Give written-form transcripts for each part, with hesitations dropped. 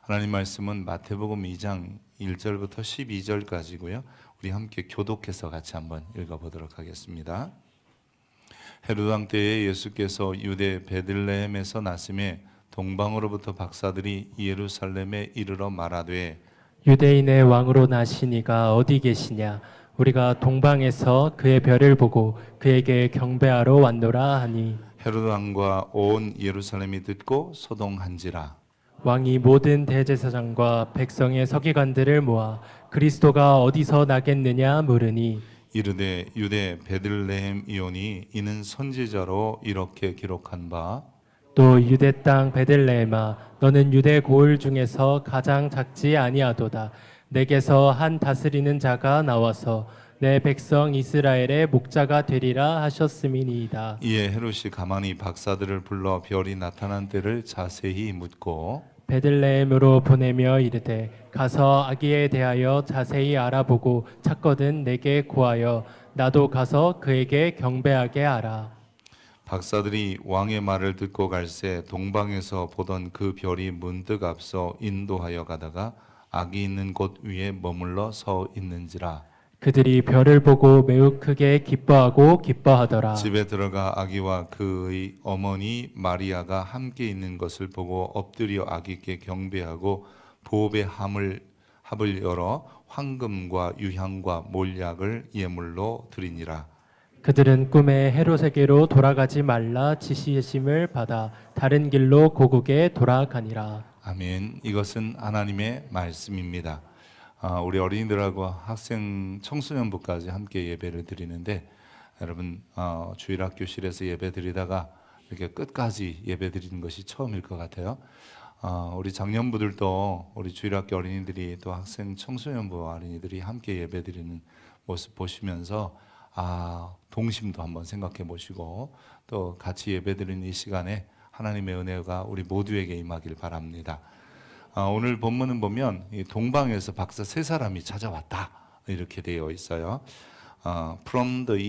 하나님 말씀은 마태복음 2장 1절부터 12절까지고요. 우리 함께 교독해서 같이 한번 읽어보도록 하겠습니다. 헤롯 왕 때에 예수께서 유대 베들레헴에서 나심에 동방으로부터 박사들이 예루살렘에 이르러 말하되 유대인의 왕으로 나시니가 어디 계시냐? 우리가 동방에서 그의 별을 보고 그에게 경배하러 왔노라 하니 헤롯 왕과 온 예루살렘이 듣고 소동한지라. 왕이 모든 대제사장과 백성의 서기관들을 모아 그리스도가 어디서 나겠느냐 물으니 이르되 유대 베들레헴이오니 이는 선지자로 이렇게 기록한 바 또 유대 땅 베들레헴아 너는 유대 고을 중에서 가장 작지 아니하도다. 내게서 한 다스리는 자가 나와서 내 백성 이스라엘의 목자가 되리라 하셨음이니이다. 이에 헤롯이 가만히 박사들을 불러 별이 나타난 때를 자세히 묻고 베들레헴으로 보내며 이르되 가서 아기에 대하여 자세히 알아보고 찾거든 내게 구하여 나도 가서 그에게 경배하게 하라. 박사들이 왕의 말을 듣고 갈새 동방에서 보던 그 별이 문득 앞서 인도하여 가다가 아기 있는 곳 위에 머물러 서 있는지라. 그들이 별을 보고 매우 크게 기뻐하더라. 집에 들어가 아기와 그의 어머니 마리아가 함께 있는 것을 보고 엎드려 아기께 경배하고 보배 합을 열어 황금과 유향과 몰약을 예물로 드리니라. 그들은 꿈에 헤롯에게로 돌아가지 말라 지시심을 받아 다른 길로 고국에 돌아가니라. 아멘. 이것은 하나님의 말씀입니다. 우리 어린이들하고 학생 청소년부까지 함께 예배를 드리는데 여러분 주일학교실에서 예배 드리다가 이렇게 끝까지 예배 드리는 것이 처음일 것 같아요. 우리 장년부들도 우리 주일학교 어린이들이 또 학생 청소년부 어린이들이 함께 예배 드리는 모습 보시면서 동심도 한번 생각해 보시고 또 같이 예배 드리는 이 시간에 하나님의 은혜가 우리 모두에게 임하길 바랍니다. 오늘 본문은 보면 이 동방에서 박사 세 사람이 찾아왔다 이렇게 되어 있어요. From the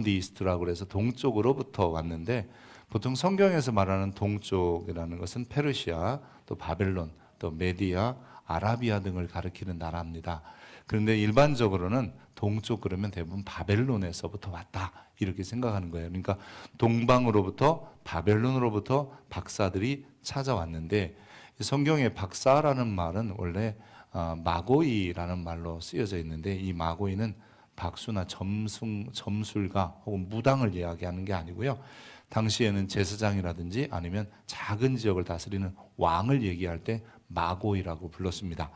east라고 해서 동쪽으로부터 왔는데 보통 성경에서 말하는 동쪽이라는 것은 페르시아, 또 바벨론, 또 메디아, 아라비아 등을 가리키는 나라입니다. 그런데 일반적으로는 동쪽 그러면 대부분 바벨론에서부터 왔다 이렇게 생각하는 거예요. 그러니까 동방으로부터 바벨론으로부터 박사들이 찾아왔는데 성경에 박사라는 말은 원래 마고이라는 말로 쓰여져 있는데 이 마고이는 박수나 점술가 혹은 무당을 이야기하는 게 아니고요. 당시에는 제사장이라든지 아니면 작은 지역을 다스리는 왕을 얘기할 때 마고이라고 불렀습니다.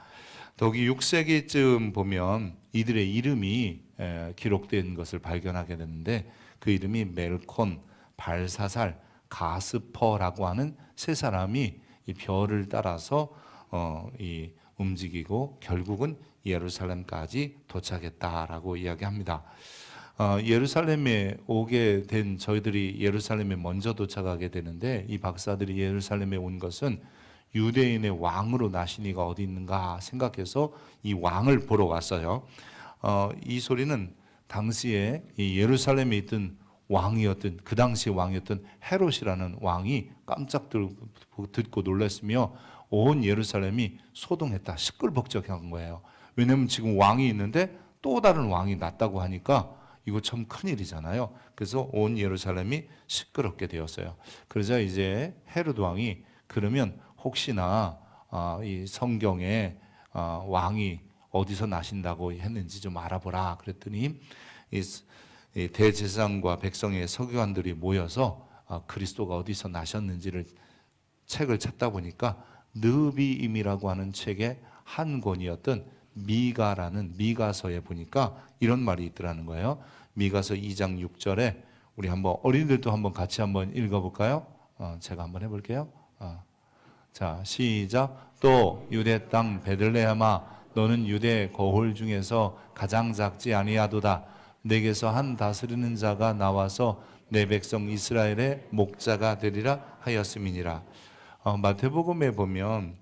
더욱이 6세기쯤 보면 이들의 이름이 기록된 것을 발견하게 되는데 그 이름이 멜콘, 발사살, 가스퍼라고 하는 세 사람이 이 별을 따라서 움직이고 결국은 예루살렘까지 도착했다라고 이야기합니다. 예루살렘에 오게 된 저희들이 예루살렘에 먼저 도착하게 되는데 이 박사들이 예루살렘에 온 것은 유대인의 왕으로 나시니가 어디 있는가 생각해서 이 왕을 보러 왔어요. 이 소리는 당시에 이 예루살렘에 있던 왕이었던 그 당시 왕이었던 헤롯이라는 왕이 깜짝 듣고 놀랐으며 온 예루살렘이 소동했다, 시끌벅적한 거예요. 왜냐하면 지금 왕이 있는데 또 다른 왕이 났다고 하니까 이거 참 큰일이잖아요. 그래서 온 예루살렘이 시끄럽게 되었어요. 그러자 이제 헤롯 왕이 그러면 혹시나 이 성경에 왕이 어디서 나신다고 했는지 좀 알아보라 그랬더니 이 대제사장과 백성의 서기관들이 모여서 그리스도가 어디서 나셨는지를 책을 찾다 보니까 느비임이라고 하는 책의 한 권이었던 미가라는 미가서에 보니까 이런 말이 있더라는 거예요. 미가서 2장 6절에 우리 한번 어린이들도 한번 같이 한번 읽어볼까요? 제가 한번 해볼게요. 자, 시작. 또 유대 땅 베들레헴아 너는 유대 거홀 중에서 가장 작지 아니하도다. 내게서 한 다스리는 자가 나와서 내 백성 이스라엘의 목자가 되리라 하였음이니라. 마태복음에 보면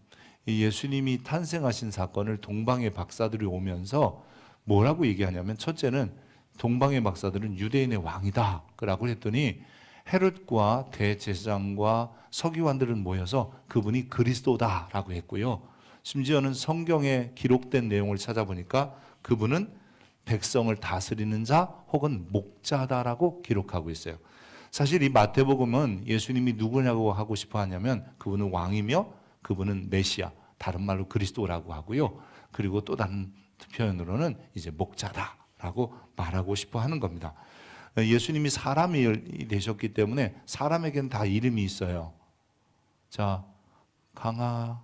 예수님이 탄생하신 사건을 동방의 박사들이 오면서 뭐라고 얘기하냐면 첫째는 동방의 박사들은 유대인의 왕이다 라고 했더니 헤롯과 대제사장과 서기관들은 모여서 그분이 그리스도다라고 했고요. 심지어는 성경에 기록된 내용을 찾아보니까 그분은 백성을 다스리는 자 혹은 목자다라고 기록하고 있어요. 사실 이 마태복음은 예수님이 누구냐고 하고 싶어 하냐면 그분은 왕이며 그분은 메시아, 다른 말로 그리스도라고 하고요. 그리고 또 다른 표현으로는 이제 목자다라고 말하고 싶어 하는 겁니다. 예수님이 사람이 되셨기 때문에 사람에겐 다 이름이 있어요. 자, 강아리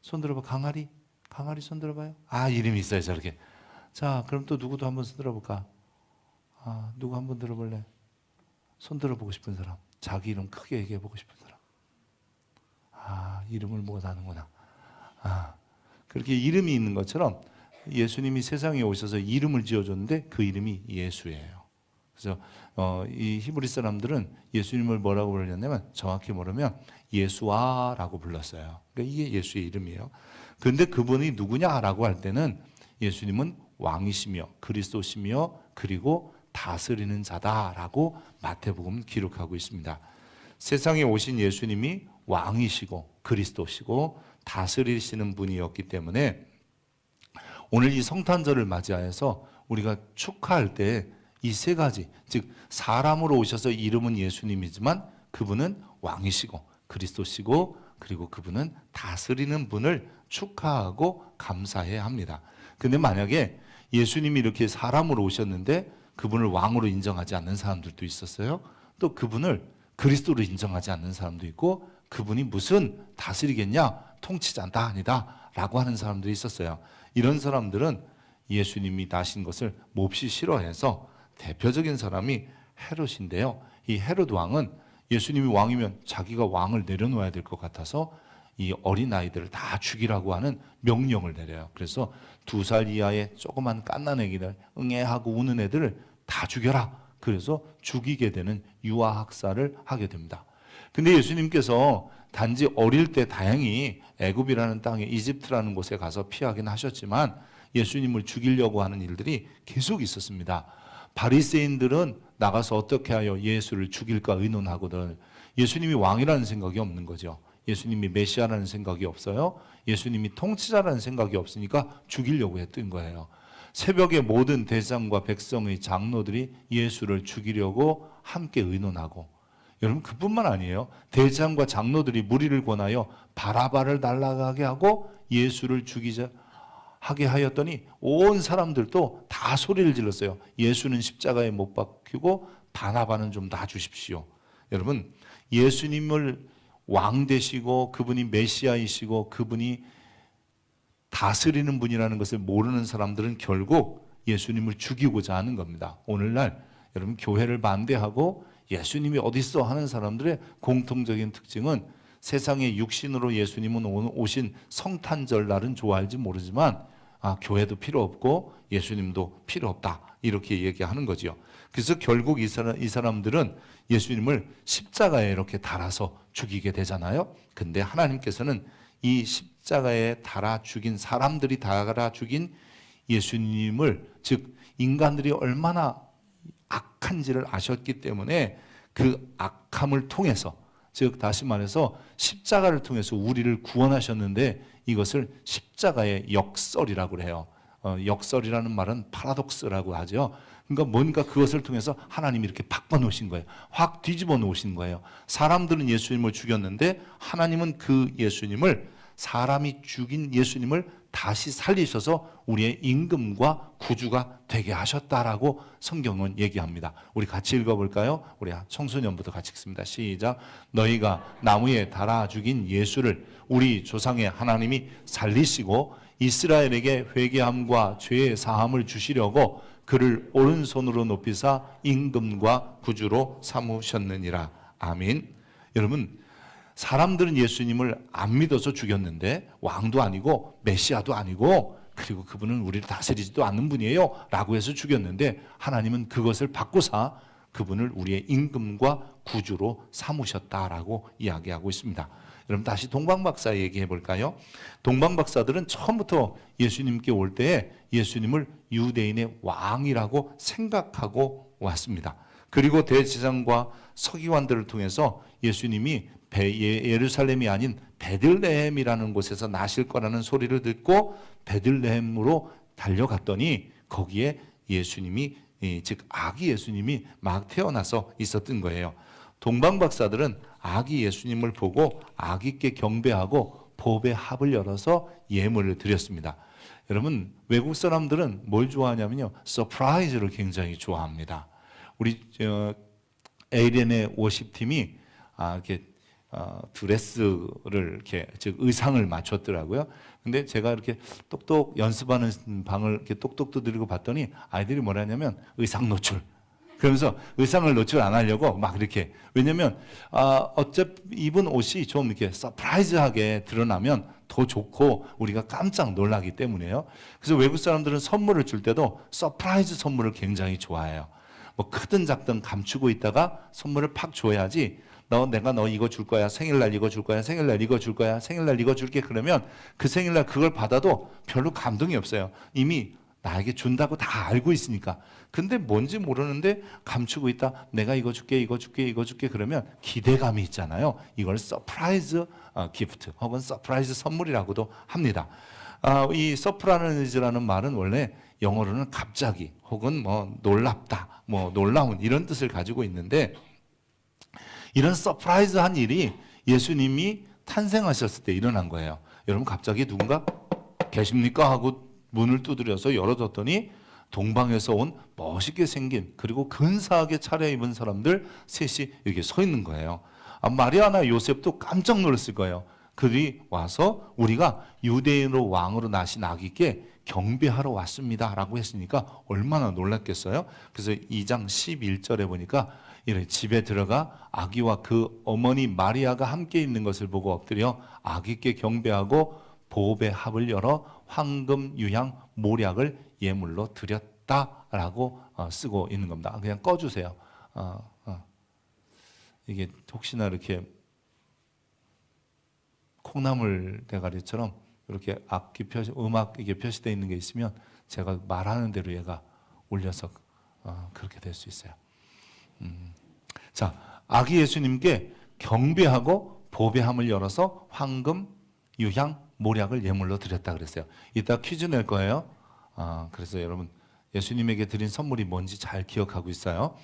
손 들어봐. 강아리 손 들어봐요. 아, 이름이 있어요, 저렇게. 자, 그럼 또 누구도 한번 손 들어볼까? 아, 누구 한번 들어볼래? 손 들어보고 싶은 사람, 자기 이름 크게 얘기해보고 싶은 사람. 아, 이름을 못 아는구나. 아, 그렇게 이름이 있는 것처럼 예수님이 세상에 오셔서 이름을 지어줬는데 그 이름이 예수예요. 그래서 이 히브리 사람들은 예수님을 뭐라고 부르냐면 정확히 말하면 예수아라고 불렀어요. 그러니까 이게 예수의 이름이에요. 그런데 그분이 누구냐라고 할 때는 예수님은 왕이시며 그리스도시며 그리고 다스리는 자다라고 마태복음은 기록하고 있습니다. 세상에 오신 예수님이 왕이시고 그리스도시고 다스리시는 분이었기 때문에 오늘 이 성탄절을 맞이하여서 우리가 축하할 때 이 세 가지, 즉 사람으로 오셔서 이름은 예수님이지만 그분은 왕이시고 그리스도시고 그리고 그분은 다스리는 분을 축하하고 감사해야 합니다. 근데 만약에 예수님이 이렇게 사람으로 오셨는데 그분을 왕으로 인정하지 않는 사람들도 있었어요. 또 그분을 그리스도로 인정하지 않는 사람도 있고 그분이 무슨 다스리겠냐? 통치자다 아니다 라고 하는 사람들이 있었어요. 이런 사람들은 예수님이 나신 것을 몹시 싫어해서 대표적인 사람이 헤롯인데요. 이 헤롯 왕은 예수님이 왕이면 자기가 왕을 내려놓아야 될 것 같아서 이 어린 아이들을 다 죽이라고 하는 명령을 내려요. 그래서 2살 이하의 조그만 갓난애기들, 응애하고 우는 애들을 다 죽여라. 그래서 죽이게 되는 유아 학살을 하게 됩니다. 근데 예수님께서 단지 어릴 때 다행히 애굽이라는 땅에 이집트라는 곳에 가서 피하긴 하셨지만 예수님을 죽이려고 하는 일들이 계속 있었습니다. 바리새인들은 나가서 어떻게 하여 예수를 죽일까 의논하거든. 예수님이 왕이라는 생각이 없는 거죠. 예수님이 메시아라는 생각이 없어요. 예수님이 통치자라는 생각이 없으니까 죽이려고 했던 거예요. 새벽에 모든 대장과 백성의 장로들이 예수를 죽이려고 함께 의논하고, 여러분 그뿐만 아니에요. 대장과 장로들이 무리를 권하여 바라바를 날아가게 하고 예수를 죽이자 하게 하였더니 온 사람들도 다 소리를 질렀어요. 예수는 십자가에 못 박히고 바나바는 좀 놔주십시오. 여러분 예수님을 왕 되시고 그분이 메시아이시고 그분이 다스리는 분이라는 것을 모르는 사람들은 결국 예수님을 죽이고자 하는 겁니다. 오늘날 여러분 교회를 반대하고 예수님이 어딨어 하는 사람들의 공통적인 특징은 세상에 육신으로 예수님은 오신 성탄절 날은 좋아할지 모르지만 교회도 필요 없고 예수님도 필요 없다 이렇게 얘기하는 거죠. 그래서 결국 이 사람들은 예수님을 십자가에 이렇게 달아서 죽이게 되잖아요. 근데 하나님께서는 이 십자가에 달아 죽인 사람들이 달아 죽인 예수님을, 즉 인간들이 얼마나 악한지를 아셨기 때문에 그 악함을 통해서, 즉 다시 말해서 십자가를 통해서 우리를 구원하셨는데 이것을 십자가의 역설이라고 해요. 역설이라는 말은 파라독스라고 하죠. 그러니까 뭔가 그것을 통해서 하나님이 이렇게 바꿔 놓으신 거예요. 확 뒤집어 놓으신 거예요. 사람들은 예수님을 죽였는데 하나님은 그 예수님을, 사람이 죽인 예수님을 다시 살리셔서 우리의 임금과 구주가 되게 하셨다라고 성경은 얘기합니다. 우리 같이 읽어볼까요? 우리 청소년부터 같이 읽습니다. 시작. 너희가 나무에 달아 죽인 예수를 우리 조상의 하나님이 살리시고 이스라엘에게 회개함과 죄의 사함을 주시려고 그를 오른손으로 높이사 임금과 구주로 삼으셨느니라. 아멘. 여러분 사람들은 예수님을 안 믿어서 죽였는데 왕도 아니고 메시아도 아니고 그리고 그분은 우리를 다스리지도 않는 분이에요 라고 해서 죽였는데 하나님은 그것을 바꾸사 그분을 우리의 임금과 구주로 삼으셨다라고 이야기하고 있습니다. 여러분 다시 동방박사 얘기해 볼까요? 동방박사들은 처음부터 예수님께 올 때에 예수님을 유대인의 왕이라고 생각하고 왔습니다. 그리고 대제사장과 서기관들을 통해서 예수님이 예루살렘이 아닌 베들레헴이라는 곳에서 나실 거라는 소리를 듣고 베들레헴으로 달려갔더니 거기에 예수님이, 즉 아기 예수님이 막 태어나서 있었던 거예요. 동방 박사들은 아기 예수님을 보고 아기께 경배하고 보배 합을 열어서 예물을 드렸습니다. 여러분, 외국 사람들은 뭘 좋아하냐면요, 서프라이즈를 굉장히 좋아합니다. 우리 에이렌의 워십팀이 이렇게 드레스를 이렇게, 즉 의상을 맞췄더라고요. 근데 제가 이렇게 똑똑 연습하는 방을 이렇게 똑똑 두드리고 봤더니 아이들이 뭐라냐면 의상 노출. 그러면서 의상을 노출 안 하려고 막 이렇게, 왜냐면 어차피 입은 옷이 좀 이렇게 서프라이즈하게 드러나면 더 좋고 우리가 깜짝 놀라기 때문에요. 그래서 외국 사람들은 선물을 줄 때도 서프라이즈 선물을 굉장히 좋아해요. 뭐 크든 작든 감추고 있다가 선물을 팍 줘야지, 내가 너 이거 줄 거야, 생일날 이거 줄 거야, 생일날 이거 줄 거야, 생일날 이거 줄게, 그러면 그 생일날 그걸 받아도 별로 감동이 없어요. 이미 나에게 준다고 다 알고 있으니까. 근데 뭔지 모르는데 감추고 있다, 내가 이거 줄게, 이거 줄게, 이거 줄게, 그러면 기대감이 있잖아요. 이걸 서프라이즈 기프트 혹은 서프라이즈 선물이라고도 합니다. 이 서프라이즈라는 말은 원래 영어로는 갑자기 혹은 뭐 놀랍다, 뭐 놀라운 이런 뜻을 가지고 있는데, 이런 서프라이즈한 일이 예수님이 탄생하셨을 때 일어난 거예요. 여러분, 갑자기 누군가 계십니까 하고 문을 두드려서 열어줬더니 동방에서 온 멋있게 생긴 그리고 근사하게 차려입은 사람들 셋이 이렇게 서 있는 거예요. 마리아나 요셉도 깜짝 놀랐을 거예요. 그들이 와서 우리가 유대인으로 왕으로 나신 아기께 경배하러 왔습니다 라고 했으니까 얼마나 놀랐겠어요. 그래서 2장 11절에 보니까 이렇게 집에 들어가 아기와 그 어머니 마리아가 함께 있는 것을 보고 엎드려 아기께 경배하고 보배 합을 열어 황금, 유향, 모략을 예물로 드렸다라고 쓰고 있는 겁니다. 그냥 꺼주세요. 이게 혹시나 이렇게 콩나물 대가리처럼 이렇게 악기 음악 이게 표시되어 있는 게 있으면 제가 말하는 대로 얘가 울려서 그렇게 될 수 있어요. 자, 아기 예수님께 경배하고 보배함을 열어서 황금, 유향, 모략을 예물로 드렸다 그랬어요. 이따 퀴즈 낼 거예요. 그래서 여러분, 예수님에게 드린 선물이 뭔지 잘 기억하고 있어요.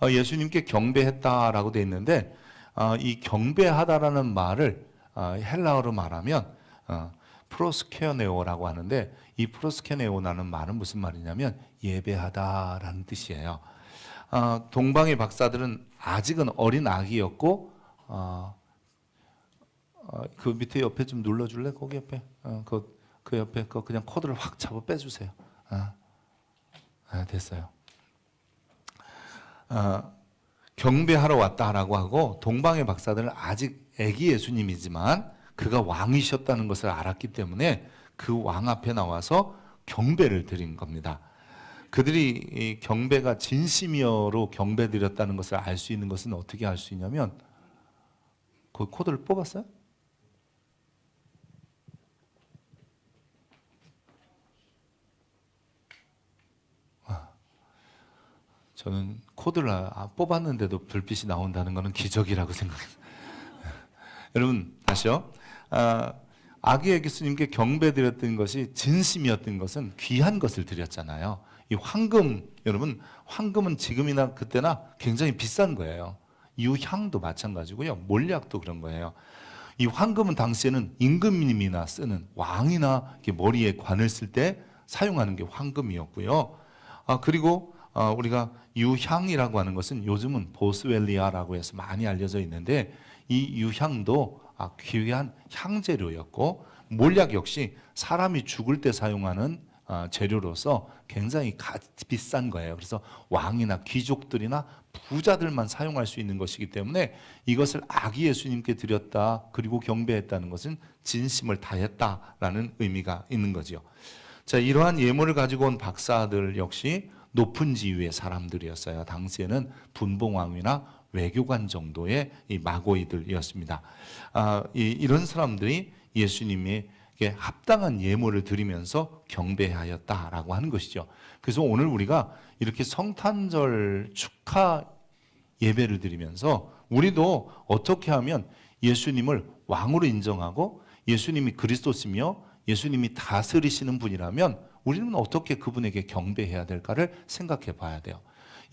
예수님께 경배했다라고 되어 있는데, 이 경배하다라는 말을 헬라어로 말하면 프로스케네오라고 하는데, 이 프로스케네오라는 말은 무슨 말이냐면 예배하다라는 뜻이에요. 동방의 박사들은 아직은 어린 아기였고, 그 밑에 옆에 좀 눌러줄래? 거기 옆에, 그 옆에 거 그냥 코드를 확 잡아 빼주세요. 됐어요. 경배하러 왔다라고 하고, 동방의 박사들은 아직 아기 예수님이지만 그가 왕이셨다는 것을 알았기 때문에 그 왕 앞에 나와서 경배를 드린 겁니다. 그들이 이 경배가 진심이어로 경배드렸다는 것을 알 수 있는 것은 어떻게 알 수 있냐면, 그 코드를 뽑았어요? 저는 코드를 뽑았는데도 불빛이 나온다는 것은 기적이라고 생각해요. 여러분, 다시요. 아기 예수님께 경배드렸던 것이 진심이었던 것은 귀한 것을 드렸잖아요. 이 황금, 여러분, 황금은 지금이나 그때나 굉장히 비싼 거예요. 유향도 마찬가지고요. 몰약도 그런 거예요. 이 황금은 당시에는 임금님이나 쓰는, 왕이나 이렇게 머리에 관을 쓸 때 사용하는 게 황금이었고요. 그리고 우리가 유향이라고 하는 것은 요즘은 보스웰리아라고 해서 많이 알려져 있는데, 이 유향도 귀한 향재료였고, 몰약 역시 사람이 죽을 때 사용하는 재료로서 굉장히 비싼 거예요. 그래서 왕이나 귀족들이나 부자들만 사용할 수 있는 것이기 때문에 이것을 아기 예수님께 드렸다, 그리고 경배했다는 것은 진심을 다했다라는 의미가 있는 거죠. 자, 이러한 예물을 가지고 온 박사들 역시 높은 지위의 사람들이었어요. 당시에는 분봉왕이나 외교관 정도의 이 마고이들이었습니다. 이런 사람들이 예수님에게 합당한 예물을 드리면서 경배하였다라고 하는 것이죠. 그래서 오늘 우리가 이렇게 성탄절 축하 예배를 드리면서 우리도 어떻게 하면 예수님을 왕으로 인정하고 예수님이 그리스도시며 예수님이 다스리시는 분이라면 우리는 어떻게 그분에게 경배해야 될까를 생각해 봐야 돼요.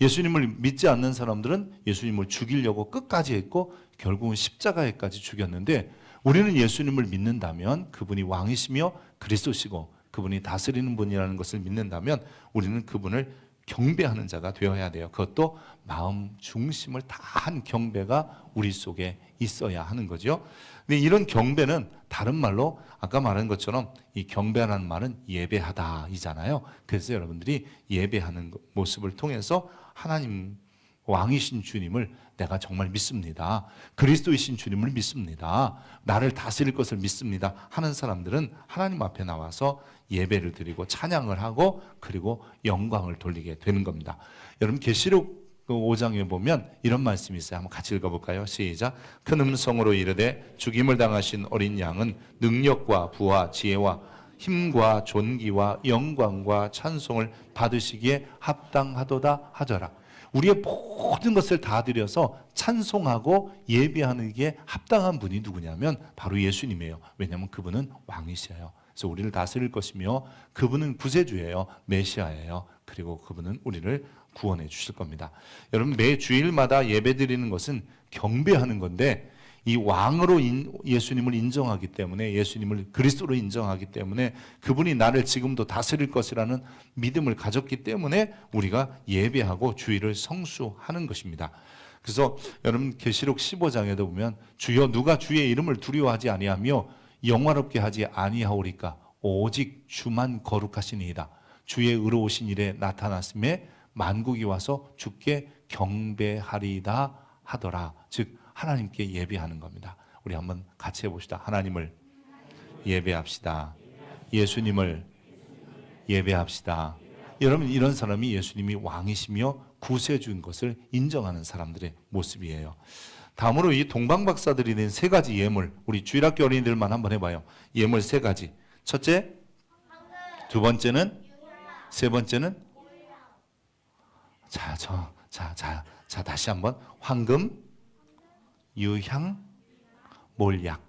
예수님을 믿지 않는 사람들은 예수님을 죽이려고 끝까지 했고 결국은 십자가에까지 죽였는데, 우리는 예수님을 믿는다면 그분이 왕이시며 그리스도시고 그분이 다스리는 분이라는 것을 믿는다면 우리는 그분을 경배하는 자가 되어야 돼요. 그것도 마음 중심을 다한 경배가 우리 속에 있어야 하는 거죠. 근데 이런 경배는 다른 말로 아까 말한 것처럼 이 경배라는 말은 예배하다이잖아요. 그래서 여러분들이 예배하는 모습을 통해서 하나님 왕이신 주님을 내가 정말 믿습니다. 그리스도이신 주님을 믿습니다. 나를 다스릴 것을 믿습니다 하는 사람들은 하나님 앞에 나와서 예배를 드리고 찬양을 하고 그리고 영광을 돌리게 되는 겁니다. 여러분 계시록 5장에 보면 이런 말씀이 있어요. 한번 같이 읽어볼까요? 시작. 큰 음성으로 이르되 죽임을 당하신 어린 양은 능력과 부와 지혜와 힘과 존귀와 영광과 찬송을 받으시기에 합당하도다 하더라. 우리의 모든 것을 다 드려서 찬송하고 예배하는 게 합당한 분이 누구냐면 바로 예수님이에요. 왜냐하면 그분은 왕이셔요. 그래서 우리를 다스릴 것이며 그분은 구세주예요. 메시아예요. 그리고 그분은 우리를 구원해 주실 겁니다. 여러분 매 주일마다 예배 드리는 것은 경배하는 건데, 이 왕으로 예수님을 인정하기 때문에, 예수님을 그리스도로 인정하기 때문에, 그분이 나를 지금도 다스릴 것이라는 믿음을 가졌기 때문에 우리가 예배하고 주일을 성수하는 것입니다. 그래서 여러분 계시록 15장에도 보면 주여 누가 주의 이름을 두려워하지 아니하며 영화롭게 하지 아니하오리까 오직 주만 거룩하시니이다. 주의 의로우신 일에 나타났음에 만국이 와서 주께 경배하리다 하더라. 즉 하나님께 예배하는 겁니다. 우리 한번 같이 해봅시다. 하나님을 예배합시다. 예수님을 예배합시다. 여러분 이런 사람이 예수님이 왕이시며 구세주인 것을 인정하는 사람들의 모습이에요. 다음으로 이 동방박사들이 낸 세 가지 예물, 우리 주일학교 어린이들만 한번 해봐요. 예물 세 가지. 첫째, 두 번째는, 세 번째는, 자 다시 한번 황금, 유향, 몰약.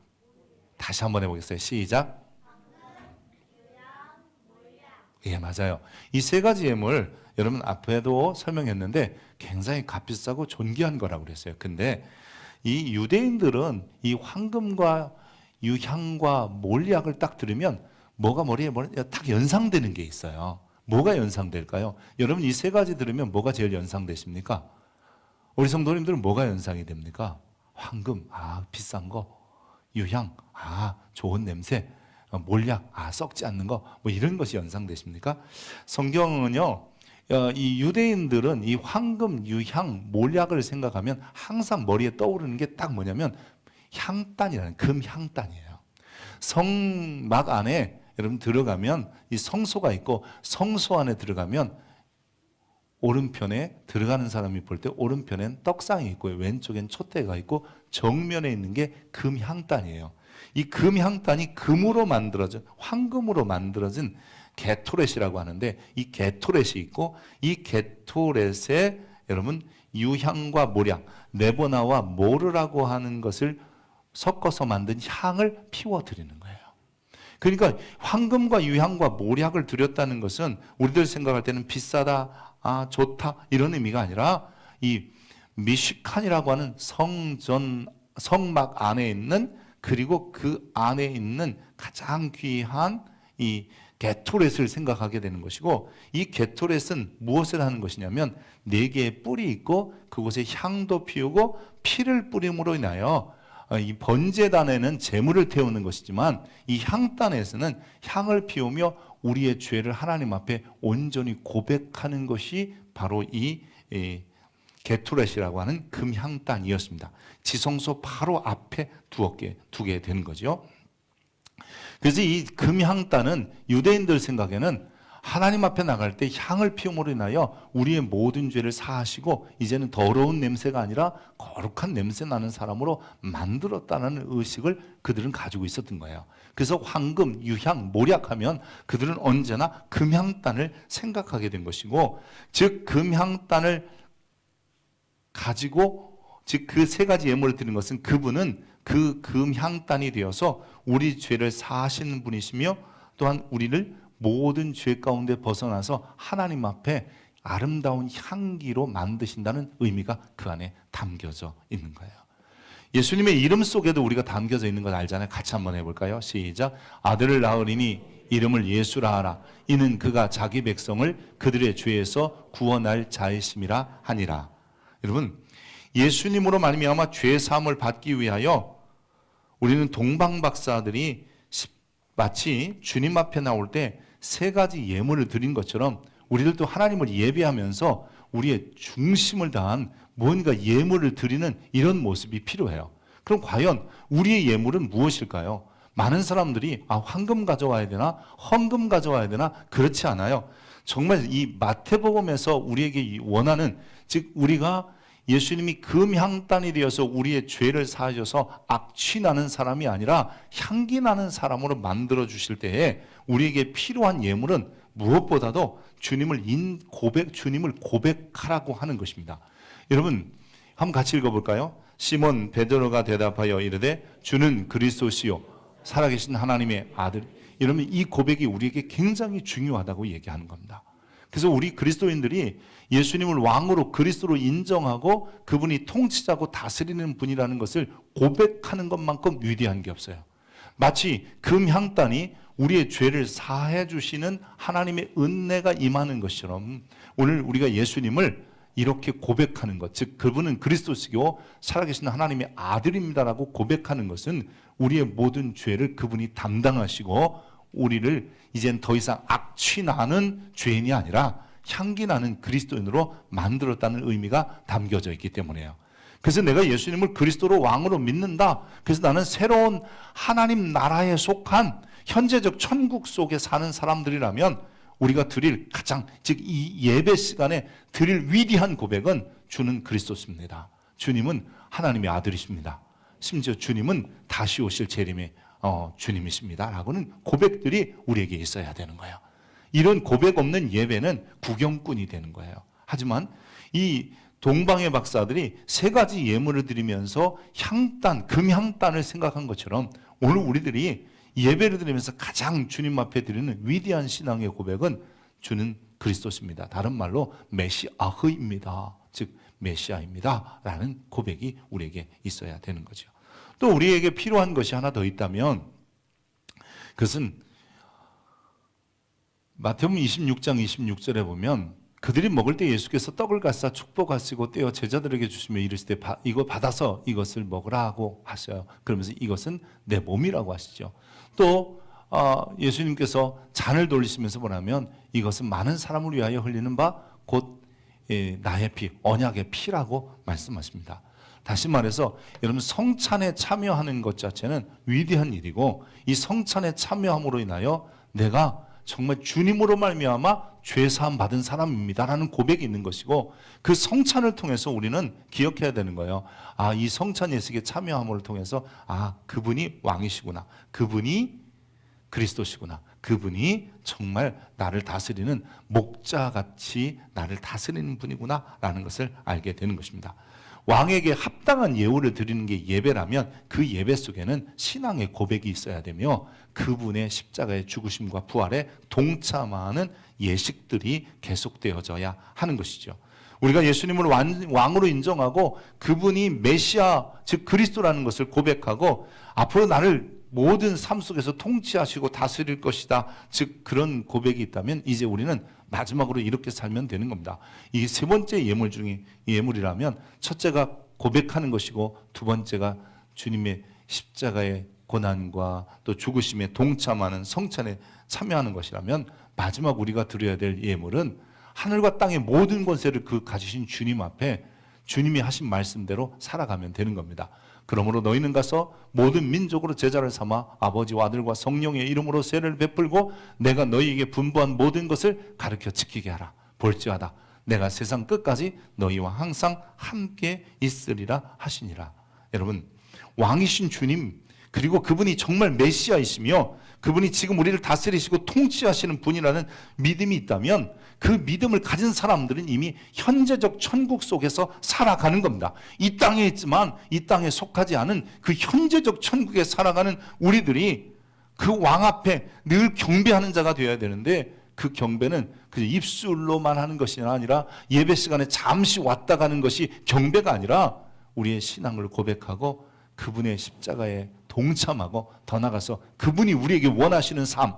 다시 한번 해보겠어요. 시작. 예, 맞아요. 이 세 가지 예물 여러분 앞에도 설명했는데 굉장히 값비싸고 존귀한 거라고 그랬어요. 근데 이 유대인들은 이 황금과 유향과 몰약을 딱 들으면 뭐가 머리에 딱 연상되는 게 있어요. 뭐가 연상될까요? 여러분 이 세 가지 들으면 뭐가 제일 연상되십니까? 우리 성도님들은 뭐가 연상이 됩니까? 황금, 비싼 거. 유향, 좋은 냄새. 몰약, 썩지 않는 거. 뭐 이런 것이 연상되십니까? 성경은요, 이 유대인들은 이 황금, 유향, 몰약을 생각하면 항상 머리에 떠오르는 게 딱 뭐냐면 향단이라는 금향단이에요. 성막 안에 여러분 들어가면 이 성소가 있고, 성소 안에 들어가면 오른편에 들어가는 사람이 볼 때 오른편엔 떡상이 있고 왼쪽엔 촛대가 있고 정면에 있는 게 금향단이에요. 이 금향단이 금으로 만들어진, 황금으로 만들어진 게토렛이라고 하는데, 이 게토렛이 있고 이 게토렛에 여러분 유향과 몰약, 네보나와 모르라고 하는 것을 섞어서 만든 향을 피워드리는 거예요. 그러니까 황금과 유향과 몰약을 드렸다는 것은 우리들 생각할 때는 비싸다, 좋다 이런 의미가 아니라 이 미시칸이라고 하는 성막 안에 있는, 그리고 그 안에 있는 가장 귀한 이 게토렛을 생각하게 되는 것이고, 이 게토렛은 무엇을 하는 것이냐면 4개의 뿔이 있고 그곳에 향도 피우고 피를 뿌림으로 인하여 이 번제단에는 제물을 태우는 것이지만 이 향단에서는 향을 피우며 우리의 죄를 하나님 앞에 온전히 고백하는 것이 바로 이 게토렛이라고 하는 금향단이었습니다. 지성소 바로 앞에 두게 되는 거죠. 그래서 이 금향단은 유대인들 생각에는 하나님 앞에 나갈 때 향을 피움으로 인하여 우리의 모든 죄를 사하시고 이제는 더러운 냄새가 아니라 거룩한 냄새 나는 사람으로 만들었다는 의식을 그들은 가지고 있었던 거예요. 그래서 황금, 유향, 몰약하면 그들은 언제나 금향단을 생각하게 된 것이고, 즉 금향단을 가지고, 즉 그 세 가지 예물을 드리는 것은 그분은 그 금향단이 되어서 우리 죄를 사하시는 분이시며 또한 우리를 모든 죄 가운데 벗어나서 하나님 앞에 아름다운 향기로 만드신다는 의미가 그 안에 담겨져 있는 거예요. 예수님의 이름 속에도 우리가 담겨져 있는 걸 알잖아요. 같이 한번 해볼까요? 시작. 아들을 낳으리니 이름을 예수라 하라. 이는 그가 자기 백성을 그들의 죄에서 구원할 자이심이라 하니라. 여러분, 예수님으로 말미암아 죄 사함을 받기 위하여 우리는 동방박사들이 마치 주님 앞에 나올 때 세 가지 예물을 드린 것처럼 우리들도 하나님을 예배하면서 우리의 중심을 다한 뭔가 예물을 드리는 이런 모습이 필요해요. 그럼 과연 우리의 예물은 무엇일까요? 많은 사람들이 황금 가져와야 되나? 헌금 가져와야 되나? 그렇지 않아요. 정말 이 마태복음에서 우리에게 원하는, 즉 우리가 예수님이 금향단이 되어서 우리의 죄를 사하셔서 악취 나는 사람이 아니라 향기 나는 사람으로 만들어 주실 때에 우리에게 필요한 예물은 무엇보다도 주님을 고백하라고 하는 것입니다. 여러분, 한번 같이 읽어볼까요? 시몬 베드로가 대답하여 이르되 주는 그리스도시요 살아계신 하나님의 아들. 여러분, 이 고백이 우리에게 굉장히 중요하다고 얘기하는 겁니다. 그래서 우리 그리스도인들이 예수님을 왕으로 그리스도로 인정하고 그분이 통치자고 다스리는 분이라는 것을 고백하는 것만큼 위대한 게 없어요. 마치 금향단이 우리의 죄를 사해 주시는 하나님의 은혜가 임하는 것처럼 오늘 우리가 예수님을 이렇게 고백하는 것, 즉 그분은 그리스도시고 살아계신 하나님의 아들입니다라고 고백하는 것은 우리의 모든 죄를 그분이 담당하시고 우리를 이젠 더 이상 악취 나는 죄인이 아니라 향기 나는 그리스도인으로 만들었다는 의미가 담겨져 있기 때문이에요. 그래서 내가 예수님을 그리스도로 왕으로 믿는다. 그래서 나는 새로운 하나님 나라에 속한 현재적 천국 속에 사는 사람들이라면 우리가 드릴 가장, 즉 이 예배 시간에 드릴 위대한 고백은 주는 그리스도십니다. 주님은 하나님의 아들이십니다. 심지어 주님은 다시 오실 재림의 주님이십니다 라고는 고백들이 우리에게 있어야 되는 거예요. 이런 고백 없는 예배는 구경꾼이 되는 거예요. 하지만 이 동방의 박사들이 세 가지 예물을 드리면서 향단, 금향단을 생각한 것처럼 오늘 우리들이 예배를 드리면서 가장 주님 앞에 드리는 위대한 신앙의 고백은 주는 그리스도십니다. 다른 말로 메시아흐입니다. 즉 메시아입니다 라는 고백이 우리에게 있어야 되는 거죠. 또 우리에게 필요한 것이 하나 더 있다면 그것은 마태복음 26장 26절에 보면 그들이 먹을 때 예수께서 떡을 갖사 축복하시고 떼어 제자들에게 주시며 이르시되 이거 받아서 이것을 먹으라 하고 하셔요. 그러면서 이것은 내 몸이라고 하시죠. 또 예수님께서 잔을 돌리시면서 뭐냐면 이것은 많은 사람을 위하여 흘리는 바 곧 나의 피, 언약의 피라고 말씀하십니다. 다시 말해서 여러분 성찬에 참여하는 것 자체는 위대한 일이고 이 성찬에 참여함으로 인하여 내가 정말 주님으로 말미암아 죄 사함 받은 사람입니다라는 고백이 있는 것이고 그 성찬을 통해서 우리는 기억해야 되는 거예요. 이 성찬 예식에 참여함을 통해서 그분이 왕이시구나. 그분이 그리스도시구나. 그분이 정말 나를 다스리는 목자같이 나를 다스리는 분이구나 라는 것을 알게 되는 것입니다. 왕에게 합당한 예우를 드리는 게 예배라면 그 예배 속에는 신앙의 고백이 있어야 되며 그분의 십자가의 죽으심과 부활에 동참하는 예식들이 계속되어져야 하는 것이죠. 우리가 예수님을 왕으로 인정하고 그분이 메시아 즉 그리스도라는 것을 고백하고 앞으로 나를 모든 삶 속에서 통치하시고 다스릴 것이다. 즉 그런 고백이 있다면 이제 우리는 마지막으로 이렇게 살면 되는 겁니다. 이 세 번째 예물 중에 예물이라면 첫째가 고백하는 것이고 두 번째가 주님의 십자가의 고난과 또 죽으심에 동참하는 성찬에 참여하는 것이라면 마지막 우리가 드려야 될 예물은 하늘과 땅의 모든 권세를 그 가지신 주님 앞에 주님이 하신 말씀대로 살아가면 되는 겁니다. 그러므로 너희는 가서 모든 민족으로 제자를 삼아 아버지와 아들과 성령의 이름으로 세례를 베풀고 내가 너희에게 분부한 모든 것을 가르쳐 지키게 하라. 볼지어다 내가 세상 끝까지 너희와 항상 함께 있으리라 하시니라. 여러분 왕이신 주님 그리고 그분이 정말 메시아이시며 그분이 지금 우리를 다스리시고 통치하시는 분이라는 믿음이 있다면 그 믿음을 가진 사람들은 이미 현재적 천국 속에서 살아가는 겁니다. 이 땅에 있지만 이 땅에 속하지 않은 그 현재적 천국에 살아가는 우리들이 그 왕 앞에 늘 경배하는 자가 되어야 되는데, 그 경배는 그저 입술로만 하는 것이 아니라 예배 시간에 잠시 왔다 가는 것이 경배가 아니라 우리의 신앙을 고백하고 그분의 십자가에 동참하고 더 나아가서 그분이 우리에게 원하시는 삶,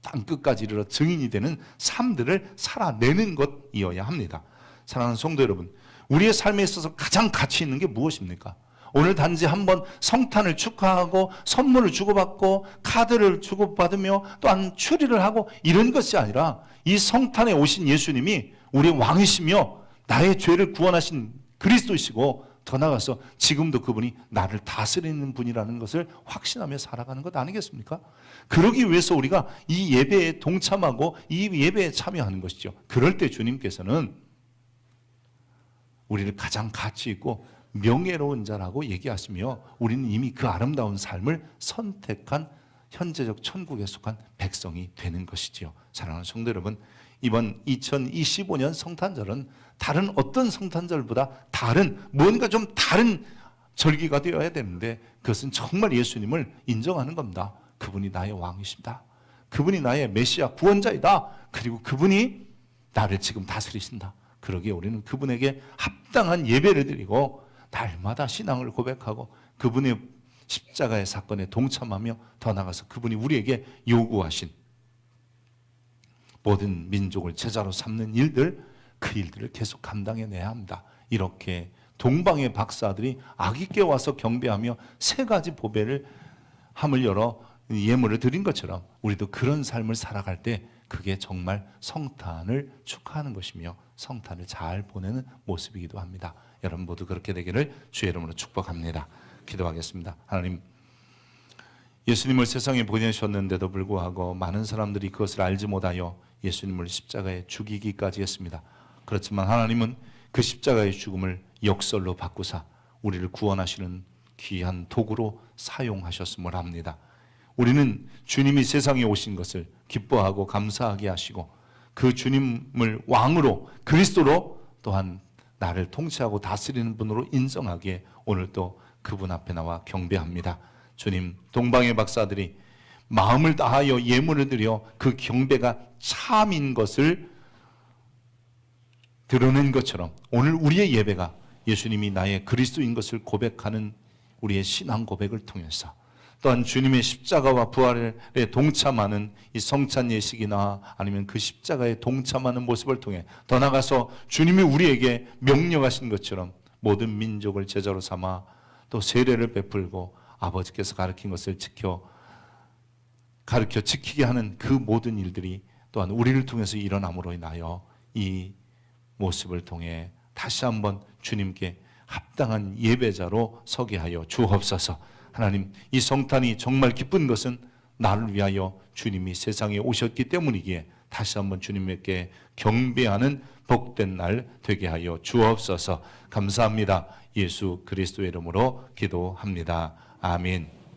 땅끝까지 이르러 증인이 되는 삶들을 살아내는 것이어야 합니다. 사랑하는 성도 여러분, 우리의 삶에 있어서 가장 가치 있는 게 무엇입니까? 오늘 단지 한번 성탄을 축하하고 선물을 주고받고 카드를 주고받으며 또한 추리를 하고 이런 것이 아니라 이 성탄에 오신 예수님이 우리의 왕이시며 나의 죄를 구원하신 그리스도이시고 더 나아가서 지금도 그분이 나를 다스리는 분이라는 것을 확신하며 살아가는 것 아니겠습니까? 그러기 위해서 우리가 이 예배에 동참하고 이 예배에 참여하는 것이죠. 그럴 때 주님께서는 우리를 가장 가치 있고 명예로운 자라고 얘기하시며 우리는 이미 그 아름다운 삶을 선택한 현재적 천국에 속한 백성이 되는 것이지요. 사랑하는 성도 여러분, 이번 2025년 성탄절은 다른 어떤 성탄절보다 다른, 뭔가 좀 다른 절기가 되어야 되는데 그것은 정말 예수님을 인정하는 겁니다. 그분이 나의 왕이십니다. 그분이 나의 메시아 구원자이다. 그리고 그분이 나를 지금 다스리신다. 그러기에 우리는 그분에게 합당한 예배를 드리고 날마다 신앙을 고백하고 그분의 십자가의 사건에 동참하며 더 나아가서 그분이 우리에게 요구하신 모든 민족을 제자로 삼는 일들, 그 일들을 계속 감당해내야 합니다. 이렇게 동방의 박사들이 아기께 와서 경배하며 세 가지 보배를 함을 열어 예물을 드린 것처럼 우리도 그런 삶을 살아갈 때 그게 정말 성탄을 축하하는 것이며 성탄을 잘 보내는 모습이기도 합니다. 여러분 모두 그렇게 되기를 주의 이름으로 축복합니다. 기도하겠습니다. 하나님, 예수님을 세상에 보내셨는데도 불구하고 많은 사람들이 그것을 알지 못하여 예수님을 십자가에 죽이기까지 했습니다. 그렇지만 하나님은 그 십자가의 죽음을 역설로 바꾸사 우리를 구원하시는 귀한 도구로 사용하셨음을 합니다. 우리는 주님이 세상에 오신 것을 기뻐하고 감사하게 하시고 그 주님을 왕으로 그리스도로 또한 나를 통치하고 다스리는 분으로 인정하기에 오늘 또 그분 앞에 나와 경배합니다. 주님, 동방의 박사들이 마음을 다하여 예물을 드려 그 경배가 참인 것을 드러낸 것처럼 오늘 우리의 예배가 예수님이 나의 그리스도인 것을 고백하는 우리의 신앙 고백을 통해서 또한 주님의 십자가와 부활에 동참하는 이 성찬 예식이나 아니면 그 십자가에 동참하는 모습을 통해 더 나아가서 주님이 우리에게 명령하신 것처럼 모든 민족을 제자로 삼아 또 세례를 베풀고 아버지께서 가르친 것을 가르쳐 지키게 하는 그 모든 일들이 또한 우리를 통해서 일어남으로 인하여 이 모습을 통해 다시 한번 주님께 합당한 예배자로 서게 하여 주옵소서. 하나님, 이 성탄이 정말 기쁜 것은 나를 위하여 주님이 세상에 오셨기 때문이기에 다시 한번 주님께 경배하는 복된 날 되게 하여 주옵소서. 감사합니다. 예수 그리스도의 이름으로 기도합니다. 아멘.